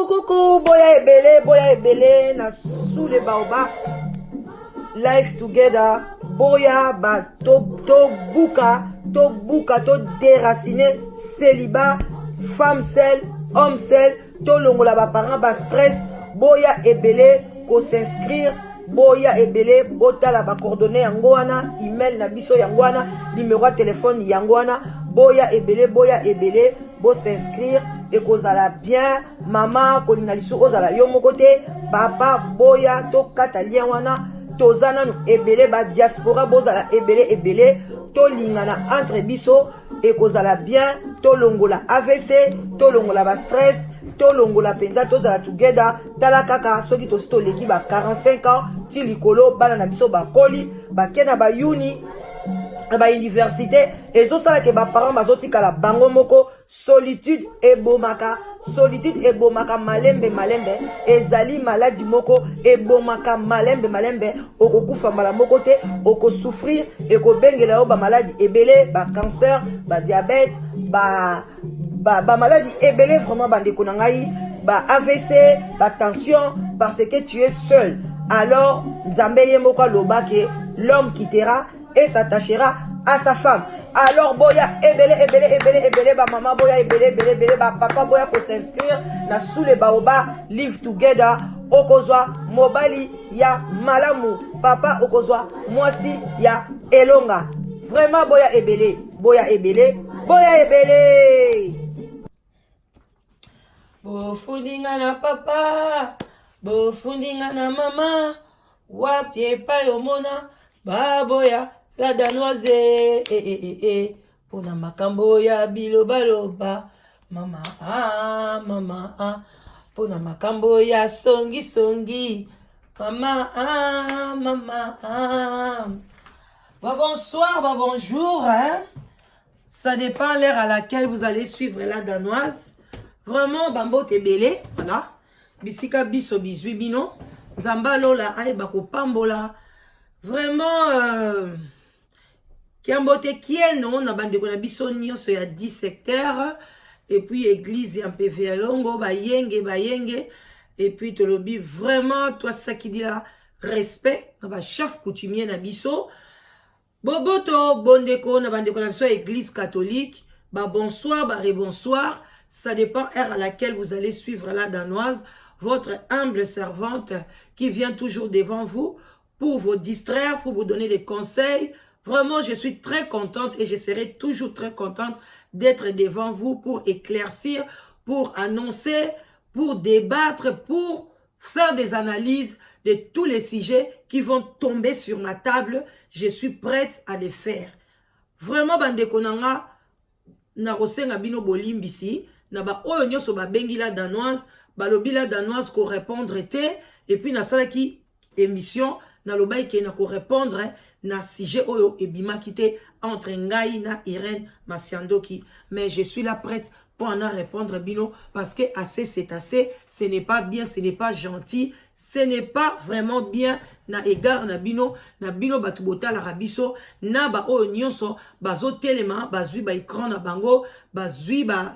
Coucou, boya ebele, na sous les baobab, life together, boya bas, to buka, to déraciner, célibat, femme seule, homme seul, to longola ba parents bas stress, boya ebele, ko s'inscrire, boya ebele, botala ba coordonnées yangoana, email na biso yangoana, numéro de téléphone yangoana, boya ebele, bo s'inscrire. Et kozala bien, maman, kolinga lisu ozala yo moko te, papa, boya, to katalien wana, tozana nu ebele, ba diaspora, bozala ebele, to lingana entre biso, et kozala bien, to longola AVC, to longola ba stress, to longola penza, tozala together, tala kaka, soki to sto leki ba 45 ans, ti likolo, bana na biso ba koli, ba kena ba uni, ba université, et zo sala ke ba parents bazoti kala bango moko, solitude ebomaka malembe, ezali maladie moko ebomaka malembe, okokufa mbala moko te, oko souffrir, eko bengela yo ba maladie ebele, ba cancer, ba diabète, ba maladie ebele vraiment bandeko na ngai, ba AVC, ba tension, parce que tu es seul. Alors Nzambe ye moko loba ke l'homme quittera et s'attachera à sa femme. Alors boya ebele ba maman boya ebele ba papa boya ko s'inscrire na sous les baobab live together, okozwa mobali ya malamu, papa okozwa mwasi ya elonga. Vraiment boya ebele. Bofundinga na papa, bofundinga na mama, wapie pa yomona baboya la danoise, pona makambo ya bilobaloba, mama pona makambo ya songi, mama. Bah, bonsoir, bah, bonjour, hein. Ça dépend l'heure à laquelle vous allez suivre la danoise. Vraiment, bambo tebele, voilà. Bisika biso bizui bino, zamba lola ay bako pambola. Vraiment, Kiambote kieno na bandeko na biso nyonso ya 10 secteurs, et puis église en PV longo bayenge, et puis tolobi vraiment toi ça qui dit là respect na ba chef coutumier na biso boboto bondeko na bandeko na biso église catholique, ba bonsoir, ba rebonsoir, ça dépend heure à laquelle vous allez suivre la danoise, votre humble servante qui vient toujours devant vous pour vous distraire, pour vous donner des conseils. Vraiment, je suis très contente et je serai toujours très contente d'être devant vous pour éclaircir, pour annoncer, pour débattre, pour faire des analyses de tous les sujets qui vont tomber sur ma table. Je suis prête à les faire. Vraiment, bandeko nanga, na rosenga bino bolimbisi, na ba oyo nyoso ba bengi la danoise, ba lobi la danoise ko répondre te, et puis na sala ki émission, na lobai ke na ko répondre, na sujet oyo ebima kite entre ngai na Irène Masiandoki. Mais je suis là prête pour en répondre bino, parce que assez c'est assez, ce n'est pas bien, ce n'est pas gentil, ce n'est pas vraiment bien na égard na bino batubota la rabiso, na ba oyo nyonso bazo telema, bazui ba écran na bango, bazui ba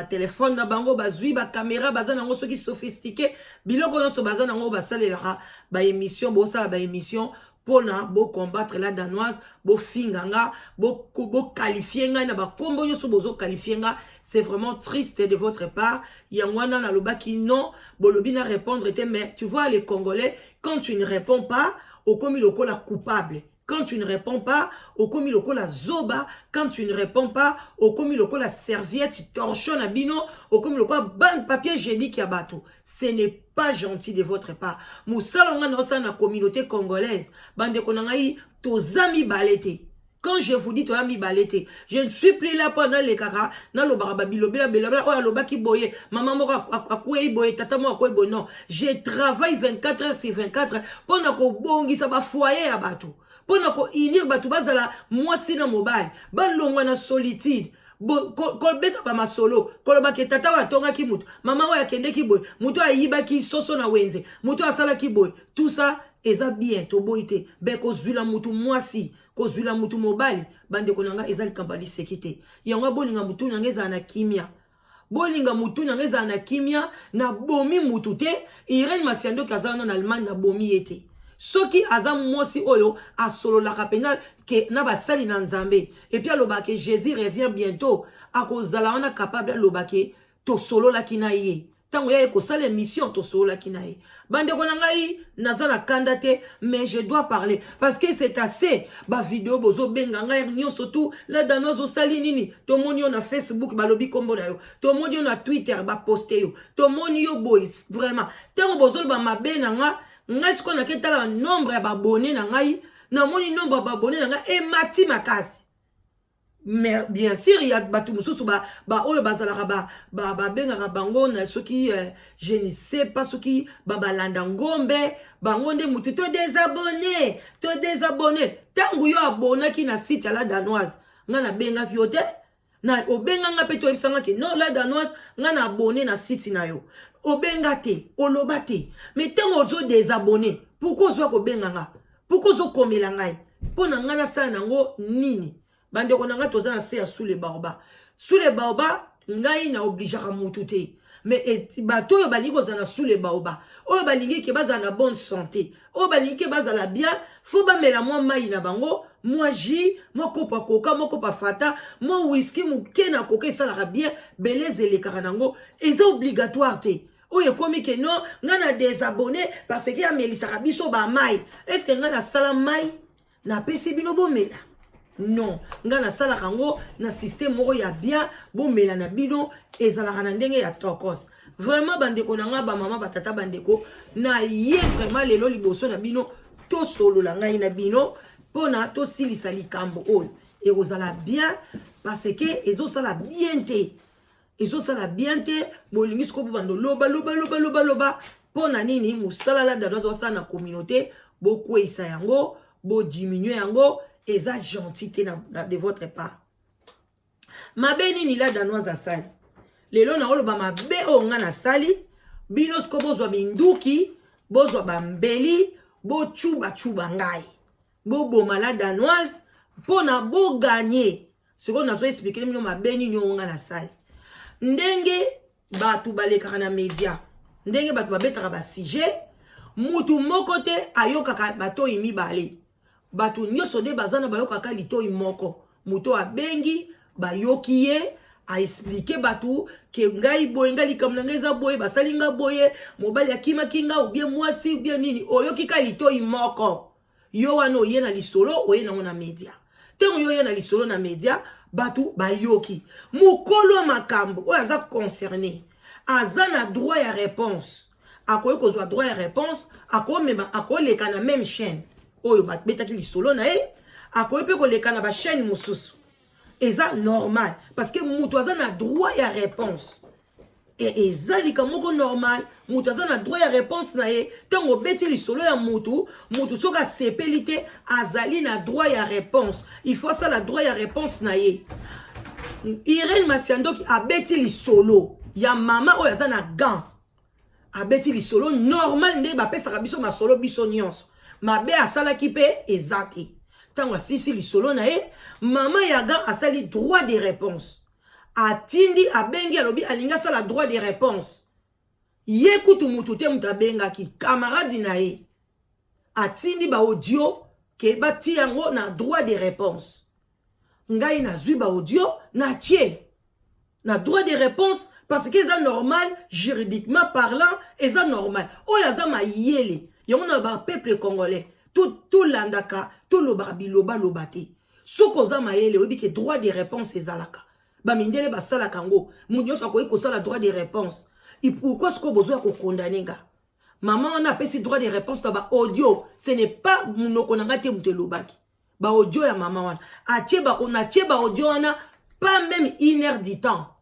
téléphone na bango, bazui ba caméra, bazana ngo soki sophistiqué, biloko nyonso bazana ngo basalela ba émission, bosala ba émission pona bo combattre la danoise, bo finganga, bo qualifier nga na ba kombo nyoso bozo qualifier nga. C'est vraiment triste de votre part. Yangwana na lobaki non, bolobi na répondre te, mais tu vois les Congolais, quand tu ne réponds pas, au komi loko la coupable. Quand tu ne réponds pas, au komi loko la zoba. Quand tu ne réponds pas, au komi loko la serviette, torchon abino, au komi loko la ban papier hygiénique yabato. Ce n'est pas gentil de votre part. Moussalonga na na communauté congolaise, bande konangai tozami balete. Quand je vous dis toi mi balete, je ne suis plus là pendant les kaka, na lo barababilo bela oh lo baki boye, maman mora akwe boye, tata mo akwe boye, non. Je travaille 24 heures sur 24 pendant ko bongi sa ba foyer abato. Pendant ko inir batu bazala moi sina mobile, ba longwa na solitude. kolbeta ba masolo koloba ke tata wa tonga ki mutu mama wa akende ki boy mutu ayiba ki soso na wenze mutu asala ki boy tout ça eza bien to boite be ko zwila mutu mwasi ko zwila mutu mobali bande konanga eza likambali sekite yanga bolinga mutu nanga eza na kimia bolinga mutu nanga eza na kimia na bomi mutu te Irene Masiando kazana na Allemagne na bomi ete soki azam mosi oyo asolo la kapena ke na basali na nzambe et puis aloba ke Jésus revient bientôt akozala wana capable aloba ke to solo la kinaye tango ya ko sala mission to solo la kinaye bande ko ngai nazana kandate mais je dois parler parce que c'est assez ba vidéo bozo benga ngai nyo surtout la danozo sali nini to moni na Facebook balobi kombo na yo to moni na Twitter ba poster yo to moni yo boys vraiment tango bozo ba mabe na nga ngai siko na ketala nombre ya babone na ngai na moni nombre ya babone na ngai e mati makasi mais bien sûr il y a batu mususu ba oyo bazalaka ba benga bango na soki je ne sais pas soki balanda ngombe bango nde mutu to désabonné tangu yo abona ki na site ya la danoise nga na benga ki yote na obenga nga pe to ebisanga ki non la danoise nga na abonné na site na yo obenga te oloba te mais tango ozo désabonné pourquoi zo ko benga nga pourquoi zo komela ngai pona nga na sala nango nini bande konanga toza na se sous les baobas ngai na obligeaka mutu te mais bato oyo balingi kozala sous les baobas oyo balingi ke bazala na bonne santé oyo balingi ke bazala bien faut bamela mwa mai na bango mwa jus mwa kopa coca mwa kopa fata mwa whisky muke na coca esalaka bien beleze elekaka nango eza obligatoire te oyo ekomi ke non nga na désabonné parce que amelisaka biso ba mai est-ce que nga na sala mai na pesi bino bomela non nga na sala kango na système moko ya bien bomela na bino ezalaka na ndenge ya tokos vraiment bandeko na nga ba mama batata bandeko na ye vraiment lelo liboso na bino to solo la ngai na bino pona to silisa likambo oyo ekozala bien parce que ezosala bien te bolingi siko bando loba pona nini musala la danoise osala na communauté bokwesa yango bo diminuer yango eza gentillité de votre part mabe nini la danoise asali lelo na oloba mabe o nga na sali bino siko bozwa binduki bozwa bambeli bochuba ngai boboma la danoise pona bo gagner siko nazo expliquer mino mabe nini o nga na sali ndenge batu balekaka na media ndenge batu babetaka ba sujet mutu moko te ayokaka bato mibale batu nyoso de bazana bayokaka litoi moko muto abengi bayoki ye a expliquer batu ke ngai boye ngai likamna ngeza boye basalinga boye mobali akima kinga ou bien mwasi ou bien nini oyoki ka litoi moko yo wana oye na lisolo oye na ngona media tengo yo ye na lisolo na media batu bayoki mukolo makambo oyo aza concerné aza na droit ya réponse akoye kozwa droit ya réponse akoleka na même chaîne oyo betaki lisolo na ye akoye pe koleka na ba chaîne mosusu eza normal parce que mutu aza na droit ya réponse et eza likamoko normal mutu aza na droit ya réponse na ye tango beti lisolo ya mutu soka sepeli te azali na droit ya réponse il faut ça la droit ya réponse na ye Irene Masiando ki abeti lisolo ya mama oyo aza na gant abeti lisolo normal nde bapesaka biso masolo biso nyonso mabe asalaki pe ezaki tango asisi lisolo na ye mama ya gant asali droit de réponse atindi abengi alobi alinga sala droit de réponse ye kutu mutu te mutu abengaki camarade na ye atindi ba audio ke bati yango na droit de réponse ngai nazwi ba audio na tie na droit de réponse parce que c'est normal juridiquement parlant et c'est normal oya za mayele yango na ba peuple congolais tout landaka tout lo babiloba lobate soko za mayele obi ke droit de réponse ezalaka ba mindele ba sala kango munyo sako iko sala droit de réponse et pourquoi ce que besoin ko condamner nga maman on a pesi droit de réponse na ba audio ce n'est pas munoko nanga te mutelobaki ba audio ya maman wana atie ba on atie ba audio wana pas même 1 heure du temps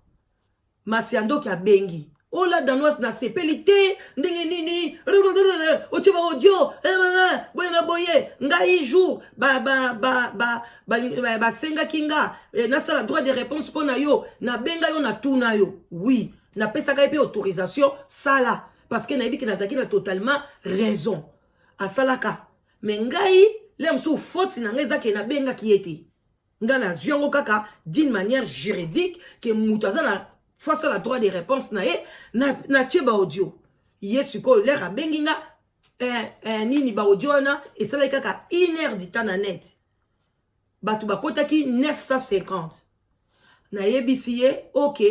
Masiando ki abengi Oh la danoise na sepelité, nini, otiba audio, boyena boye, ngai jour, senga kinga, na sala droit de réponse pour na yo, na benga yo na tuna yo. Oui, na pesaka pe autorisation, sala. Parce que na yebi ki nazaki na totalement raison. A salaka. Mais ngai, lem sou faute na ngai zaki na benga ki ete. Nga na ziongo kaka d'une manière juridique que moutaza na face à la droit de réponse na tcheba audio. Yesu ko l'air a benginga nini ba audio na et ça la kaka 1 heure du temps na net. Batu ba kotaki 950. Na yebisiye OK.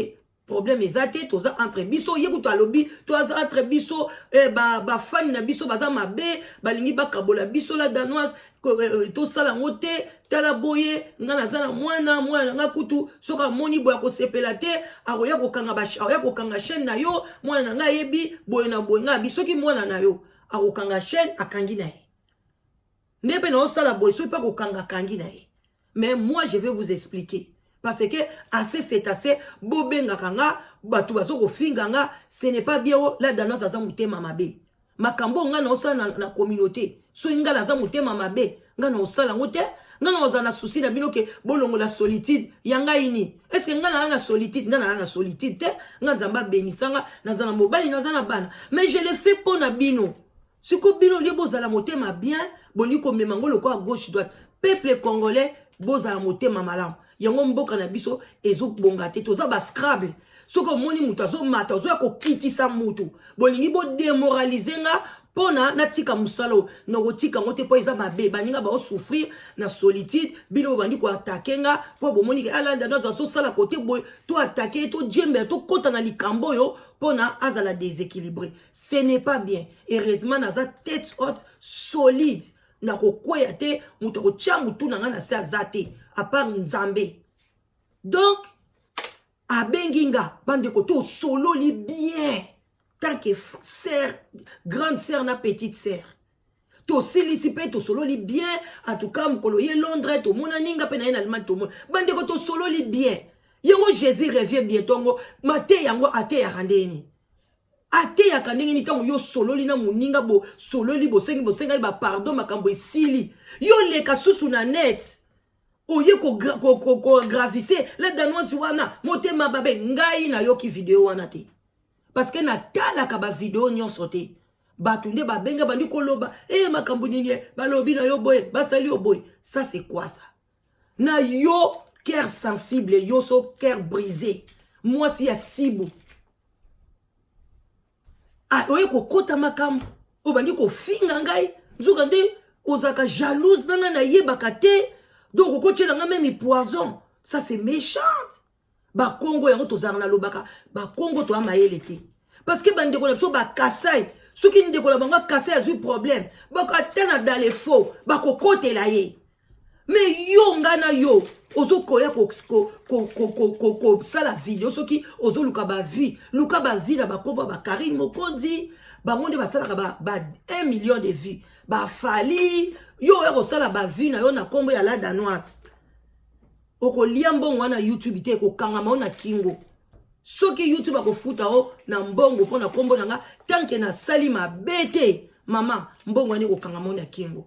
Problème ezate toza entre biso yekuto alobi toza entre biso ba fan na biso baza mabe balingi bakabola biso la danoise to sala ngote tala boye ngana zana mwana nga kutu soka moni boya ko sepela te akoya ko kanga akoya ko kanga chaîne na yo mwana nga yebi boye na boye nga biso ki mwana na yo akokanga chaîne akangi na ye ndebe na osala boye so pas ko kanga kangi na ye. Mais moi je vais vous expliquer. Parce que assez c'est assez, bobenga kanga, batu baso ko finganga, ce n'est pas bien la danoise aza mutema mabe. Makambo nga na osala na communauté. So inga la za mutema mabe, nga na osala ngote, nga na osala souci na bino ke bolongo la solitude, yanga ini. Est-ce que nga na solitude, nga na solitude te, nga zamba benisanga, na zana mobali na zana bana. Mais je le fais pour na bino. Si ko bino li bozala mutema bien, boni ko memangolo ko à gauche droite. Peuple congolais bozala mutema malamu. Yango mboka na biso ezo bongate toza ba scrabble soko moni mutu azo mata ozo ya kokitisa mutu bolingi bo démoraliser nga pona na tika musalo no kotika ngote po eza mabe baninga ba souffrir na solitude bino bandi ko attaquer nga po bomoni ke ala ndana zo sala côté boy to attaquer to djembe to kota na likambo yo pona azala déséquilibré. Ce n'est pas bien. Heureusement na za tête haute solide na kokwea te mutu ko tia mutu na nga na se azate à part Nzambe. Donc, à Benginga, bande koto solo li bien. Tant que sœur, grande sœur na petite sœur. To silisipe to solo li bien. En tout cas, mkolo ye Londres, to mona ninga pe na en Allemagne to mona. Bande koto solo li bien. Yango Jésus revient bientôt ngo mate yango ate ya randeni. Ate ya kandeni ni tango yo solo li na muninga bo solo li bo senga ba pardon makambo esili. Yo le kasusu na net. Oye ko gravise la danoise wana motema babe ngai na yoki video wana te parce que na tala ka ba video nyonso te batunde ba benga bandi koloba makambo nini balobi na yo boye basali yo boye. Ça c'est quoi ça? Na yo cœur sensible yo so cœur brisé moi si ya sibo oye ko kota makambo o bandi ko finga ngai nzuka nde ozaka jalouse nanga na yebaka te. Donc, au côté de la même poison, ça c'est méchant. Ba Congo yango tozanga na lobaka, ba Congo to amaele te. Parce que bande ko na so ba kasai, ceux qui ne ko la banga kasai a eu problème. Ba ka tena dans les faux, ba ko kote la ye. Mais yo ngana yo, ozo koya ko ça la vidéo ceux qui ozo luka ba vie na ba komba ba Karine Mokonzi, ba monde ba sala ba 1 million de vues. Ba fali yo eko sala ba vie na yo na kombo ya la danoise. Oko liambongo wana YouTube te ko kangama na kingo. Soki YouTube ako futa o na mbongo pona kombo nanga tanke na sali ma bete mama mbongo ani ko kangama na kingo.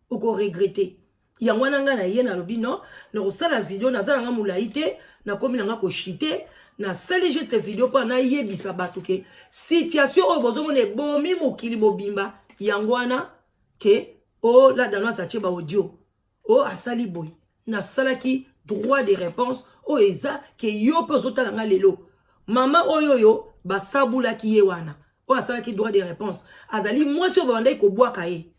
Oko regretter. Yango nanga na ye na lobi no na ko sala video na zala nga mulaite na komi nanga ko shite na sali juste video pa na yebisa batu ke situation o bozomo ne bomi mokili mobimba yango wana ke oh la danoise a ba audio oh asali boy na salaki droit de réponse oh eza ke yo pozota nga lelo mama oyoyo ba sabula ki ye wana oh asalaki droit de réponse azali moi so bandai ko bwaka ye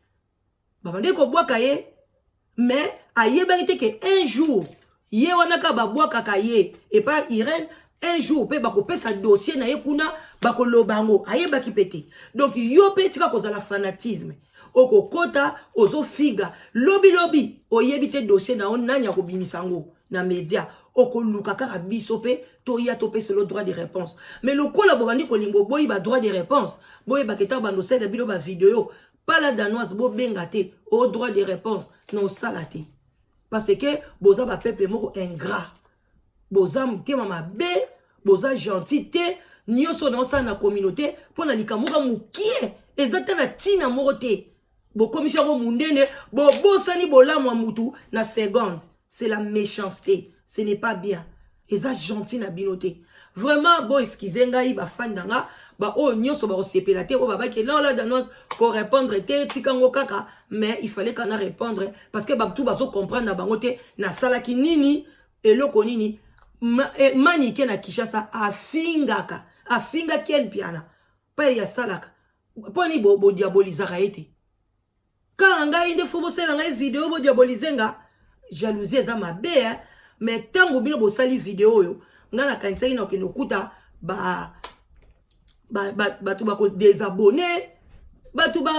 mais ayeba ite ke un jour ye wana ka ba bwaka ka ye et pas Irène un jour pe ba ko pesa dossier na ye kuna ba ko lobango ayeba ki pete. Donc yo pe tika ko za la fanatisme oko kota ozo figa lobi oyebite dossier na on nanya ko bimisango na média oko luka kaka biso pe to ya to pe selo droit de réponse. Mais le kola bobandi ko limbo boyi ba droit de réponse boyi ba keta bando sel bilo ba vidéo pas la danoise bo bengate au droit de réponse non salate parce que boza ba peuple moko ingrat boza mtema mabe boza gentilité nyonso na osala na communauté pour na likamuka mukie ezata na tina morote bo commission ko mundene bo bosani bolamwa mutu na seconde. C'est la méchanceté, ce n'est pas bien. Eza gentil na binoté. Vraiment bo excusez ngai ba fan danga ba o nyonso ba osepela te o baba ke non la danos ko répondre te tikango kaka mais il fallait qu'on a répondre parce que ba tout bazo comprendre na bango te na sala ki nini eloko nini manike na Kishasa afinga ken piana pa ya salaka poni bo diabolizaka ete ka ngai nde fo bosela ngai vidéo bo diabolizenga jalousie eza mabe mais tango bino bo sali vidéo yo ngana kanisa ina okinokuta batu bako désabonner batu ba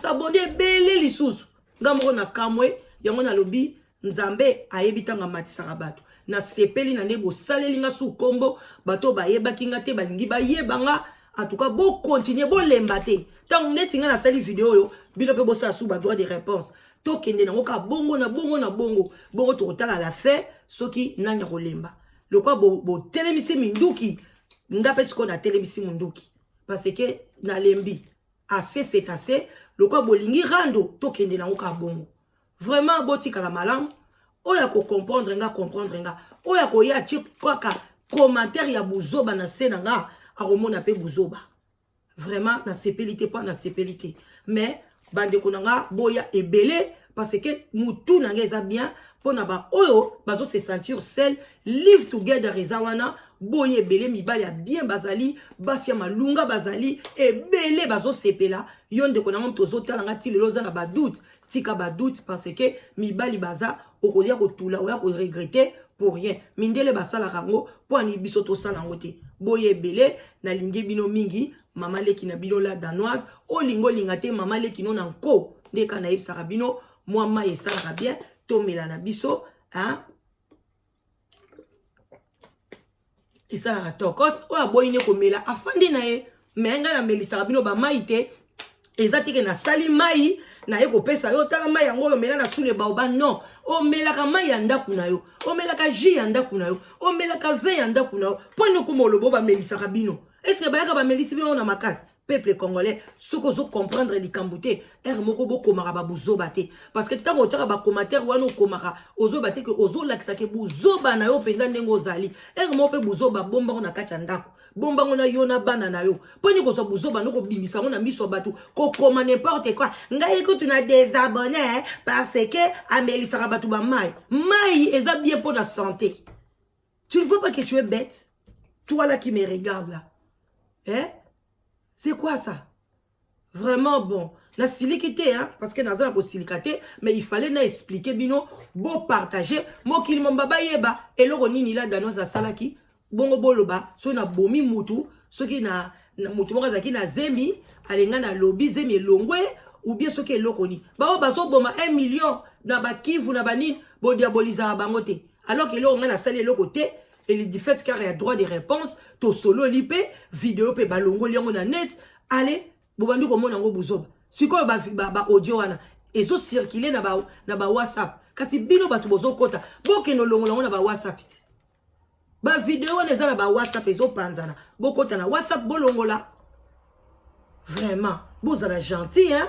s'abonner belé lisusu ngamoko na kamwe yango na lobi nzambe ayebitanga matisaka batu na sepeli na nebo saleli nga su kombo bato bayebaki nga te balingi bayebanga en tout cas bo continuer bo lembate tant neti nga na sali vidéo yo bino pe bo sa su ba droit de réponse to kende nango ka bongo na bongo to kotala la fait soki nanya ko lemba le quoi bo telemisi minduki ngape siko na telemisi minduki parce que na lembi assez c'est assez le quoi bolingi rando to kende nango ka bongo vraiment botika la malam oya ko comprendre nga oya ko ya chi kwaka commentaire ya buzoba na sena nga aromona pe buzoba vraiment na sepelité pas na sepelité mais bande konanga boya ebele parce que mutu na ngeza bien pona ba oyo bazo se sentir seul live together ezawana boye ebele mibali ya bien bazali basi ya malunga bazali ebele bazo sepela yonde konanga mtozo talanga ti lelo za na ba doute tika ba doute parce que mibali baza okolia ko tula oya ko regretter pour rien mindele basala kango po ani biso to sala ngote boye ebele na lingi bino mingi mama leki na bino la danoise o lingo lingate mama leki no na nko ndeka na yebsaka bino moi ma esala bien tomela na biso hein esala tokos o aboyine komela afandi na ye menga na melisa bino ba maite ezatike na sali mai na ye kopesa yo tala mai yango yo mela na sule baoba non o melaka mai ya ndaku na yo o melaka jus ya ndaku na yo o melaka vin ya ndaku na yo pone ko molobo ba melisa bino est-ce que bayaka ba melisi bino na makasi peuple congolais ce que vous comprendre les cambouté er moko boko mara ba buzoba te parce que tango tshaka ba commentaire wana komaka ozoba te que ozolakisa ke buzoba na yo penga ndengo zali er moko pe buzoba bomba na kacha ndako bomba ngona yo na bana na yo poni ko so buzoba no ko bimisa ngona miso batu ko koma n'importe quoi ngai ko tu na désabonné parce que amelisa batu ba mai eza bien pour la santé. Tu ne vois pas que tu es bête, toi là qui me regarde là, hein? C'est quoi ça? Vraiment bon. La silicité, hein? Parce que dans un silicité, mais il fallait na expliquer, bino, beau partager. Mo kili mbaba yeba. Et le roni nila danos a salaki. Bongo boloba. So na bomi mutu. So ki na mutu moka zaki na zemi. Alenga na lobby zemi longwe. Ou bien so ki lokoni. Ba o baso boma 1 million. Na ba kivu na ba nini. Bo diaboliza bangote. Alors que l'on a salé le côté. Et du fait qu'il y a droit de réponse, to solo lipe, vidéo pe balongo liango na net, allez, bobandu ko mona ngo buzoba. Siko ba audio wana, ezo circuler na ba WhatsApp. Kasi bino batu bozo kota, boke no longo na ba WhatsApp. Ba vidéo wana za na ba WhatsApp ezo panzana. Bokota na WhatsApp bolongo la. Vraiment, vous êtes gentil hein?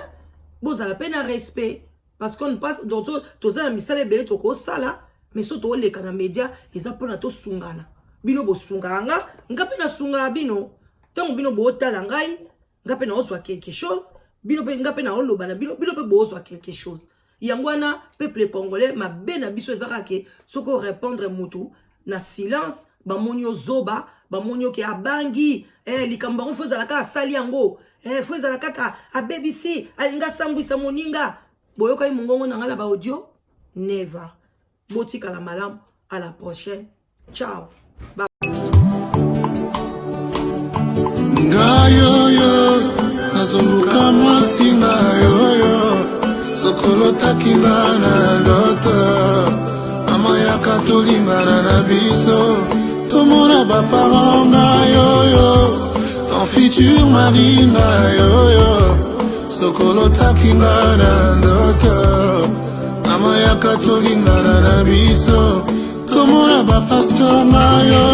Vous avez peine à respect parce qu'on passe dans tout ça misale belé to ko sala. Mais surtout les canaux médias, ils apprennent à sungana. Bino bo sunganga, ngape na sunga bino. Tant bino bo talangai, ngape na oswa quelque chose. Bino pe ngape na olobana, bino pe bo oswa quelque chose. Yangwana peuple congolais ma bena biso ezakake soko répondre mutu na silence ba monyo zoba, ba monyo ke abangi, likamba on faisala ka sali yango, faisala kaka a BBC, alinga sambwisa moninga. Boyoka mungongo na ngala ba audio, never. Botika la malam, à la prochaine. Ciao. Bye. Ngayoyo, nazunguka masinga yoyo, sokolo takinga na loto, mama ya katolinga na biso, tomona ba paranga yoyo, ton futur mari na yoyo, sokolo takinga na loto. Mama ya katolinga na biso, tomona ba pastor mayo.